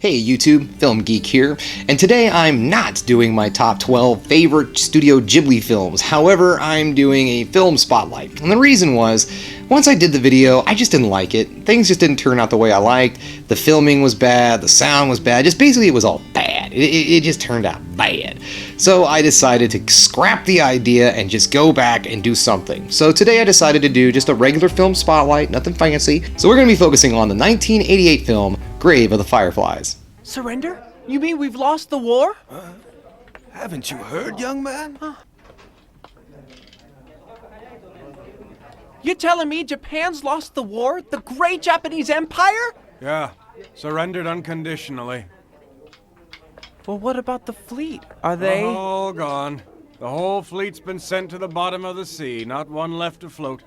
Hey YouTube, Film Geek here, and today I'm not doing my top 12 favorite Studio Ghibli films. However, I'm doing a film spotlight. And the reason was, once I did the video, I just didn't like it. Things just didn't turn out the way I liked. The filming was bad, the sound was bad, just basically it was all bad. It just turned out bad. So I decided to scrap the idea and just go back and do something. So today I decided to do just a regular film spotlight, nothing fancy. So we're going to be focusing on the 1988 film, Grave of the Fireflies. Surrender? You mean we've lost the war? Haven't you heard, young man? You're telling me Japan's lost the war? The great Japanese Empire? Yeah, surrendered unconditionally. Well, what about the fleet? Are they... All gone. The whole fleet's been sent to the bottom of the sea, not one left afloat.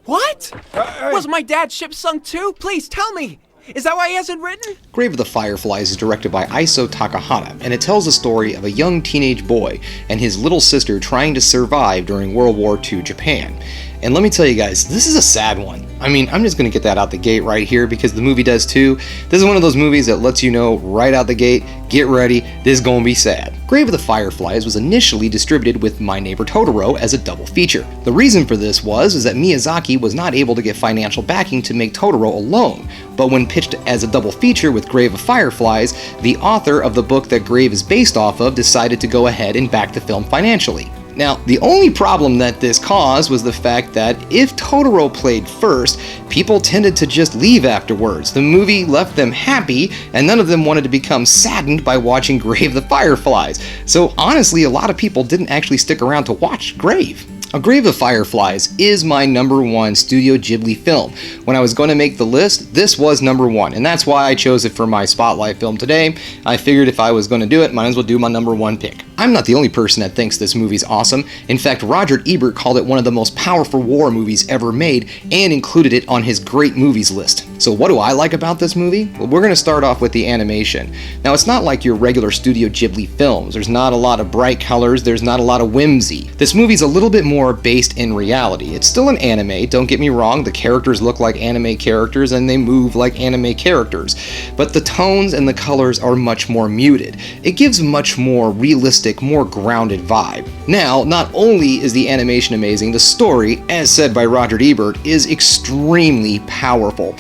What? Hey. Was my dad's ship sunk too? Please, tell me. Is that why he hasn't written? Grave of the Fireflies is directed by Isao Takahata, and it tells the story of a young teenage boy and his little sister trying to survive during World War II Japan. And let me tell you guys, this is a sad one. I mean, I'm just going to get that out the gate right here because the movie does too. This is one of those movies that lets you know right out the gate, get ready, this is going to be sad. Grave of the Fireflies was initially distributed with My Neighbor Totoro as a double feature. The reason for this was that Miyazaki was not able to get financial backing to make Totoro alone, but when pitched as a double feature with Grave of Fireflies, the author of the book that Grave is based off of decided to go ahead and back the film financially. Now, the only problem that this caused was the fact that if Totoro played first, people tended to just leave afterwards. The movie left them happy, and none of them wanted to become saddened by watching Grave of the Fireflies. So honestly, a lot of people didn't actually stick around to watch Grave. A Grave of Fireflies is my #1 Studio Ghibli film. When I was going to make the list, this was #1, and that's why I chose it for my spotlight film today. I figured if I was going to do it, might as well do my #1 pick. I'm not the only person that thinks this movie's awesome. In fact, Roger Ebert called it one of the most powerful war movies ever made and included it on his great movies list. So what do I like about this movie? Well, we're going to start off with the animation. Now, it's not like your regular Studio Ghibli films. There's not a lot of bright colors, there's not a lot of whimsy. This movie's a little bit more based in reality. It's still an anime, don't get me wrong, the characters look like anime characters and they move like anime characters, but the tones and the colors are much more muted. It gives a much more realistic, more grounded vibe. Now, not only is the animation amazing, the story, as said by Roger Ebert, is extremely powerful.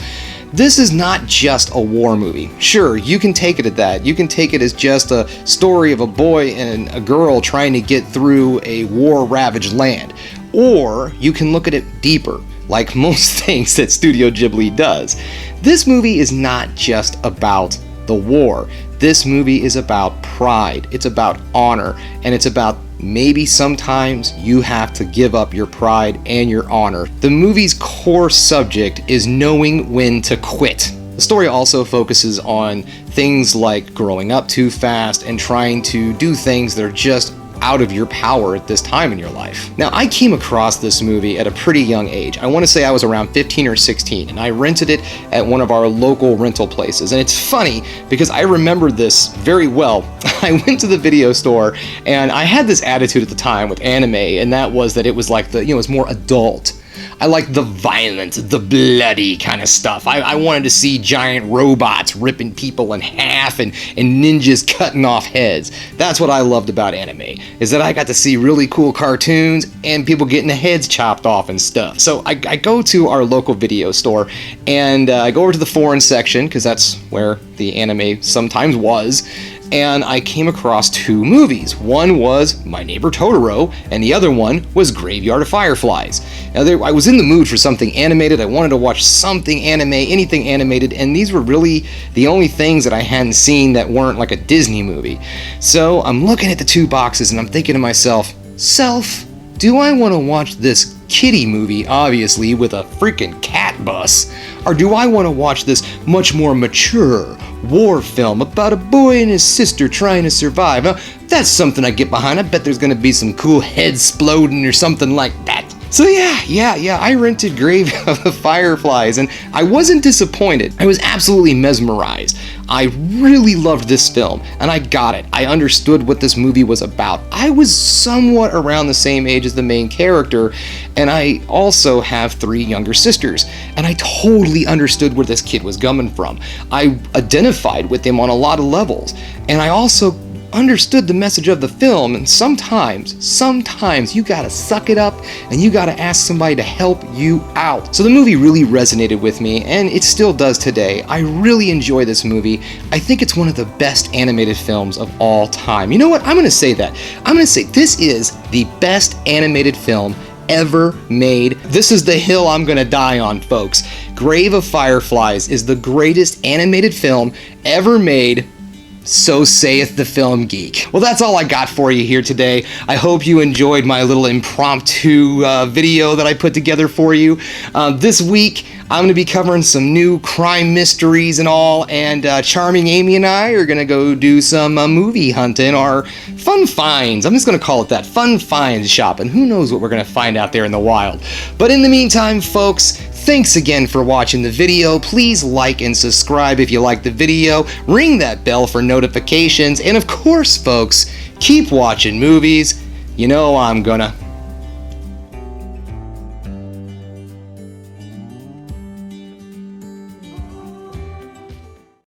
This is not just a war movie. Sure, you can take it at that. You can take it as just a story of a boy and a girl trying to get through a war-ravaged land. Or you can look at it deeper, like most things that Studio Ghibli does. This movie is not just about the war. This movie is about pride, it's about honor, and it's about maybe sometimes you have to give up your pride and your honor. The movie's core subject is knowing when to quit. The story also focuses on things like growing up too fast and trying to do things that are just out of your power at this time in your life. Now, I came across this movie at a pretty young age. I want to say I was around 15 or 16, and I rented it at one of our local rental places. And it's funny because I remember this very well. I went to the video store, and I had this attitude at the time with anime, and that was that it was like it was more adult. I liked the violent, the bloody kind of stuff. I wanted to see giant robots ripping people in half and ninjas cutting off heads. That's what I loved about anime, is that I got to see really cool cartoons and people getting their heads chopped off and stuff. So I go to our local video store and I go over to the foreign section, because that's where the anime sometimes was, and I came across two movies. One was My Neighbor Totoro, and the other one was Graveyard of Fireflies. Now, I was in the mood for something animated. I wanted to watch something anime, anything animated, and these were really the only things that I hadn't seen that weren't like a Disney movie. So I'm looking at the two boxes and I'm thinking to myself, do I want to watch this kiddie movie, obviously, with a freaking cat bus? Or do I want to watch this much more mature war film about a boy and his sister trying to survive? That's something I get behind. I bet there's going to be some cool heads exploding or something like that. So yeah, I rented Grave of the Fireflies, and I wasn't disappointed. I was absolutely mesmerized. I really loved this film, and I got it. I understood what this movie was about. I was somewhat around the same age as the main character, and I also have 3 younger sisters, and I totally understood where this kid was coming from. I identified with him on a lot of levels, and I also understood the message of the film. And sometimes you gotta suck it up and you gotta ask somebody to help you out. So the movie really resonated with me, and it still does today. I really enjoy this movie. I think it's one of the best animated films of all time. You know what? I'm gonna say that. I'm gonna say this is the best animated film ever made. This is the hill I'm gonna die on, folks. Grave of Fireflies is the greatest animated film ever made. So saith the film geek. Well, that's all I got for you here today. I hope you enjoyed my little impromptu video that I put together for you. This week, I'm going to be covering some new crime mysteries and all, and Charming Amy and I are going to go do some movie hunting, or fun finds. I'm just going to call it that, fun finds shopping. Who knows what we're going to find out there in the wild. But in the meantime, folks, thanks again for watching the video. Please like and subscribe if you like the video. Ring that bell for notifications. And of course, folks, keep watching movies. You know I'm gonna.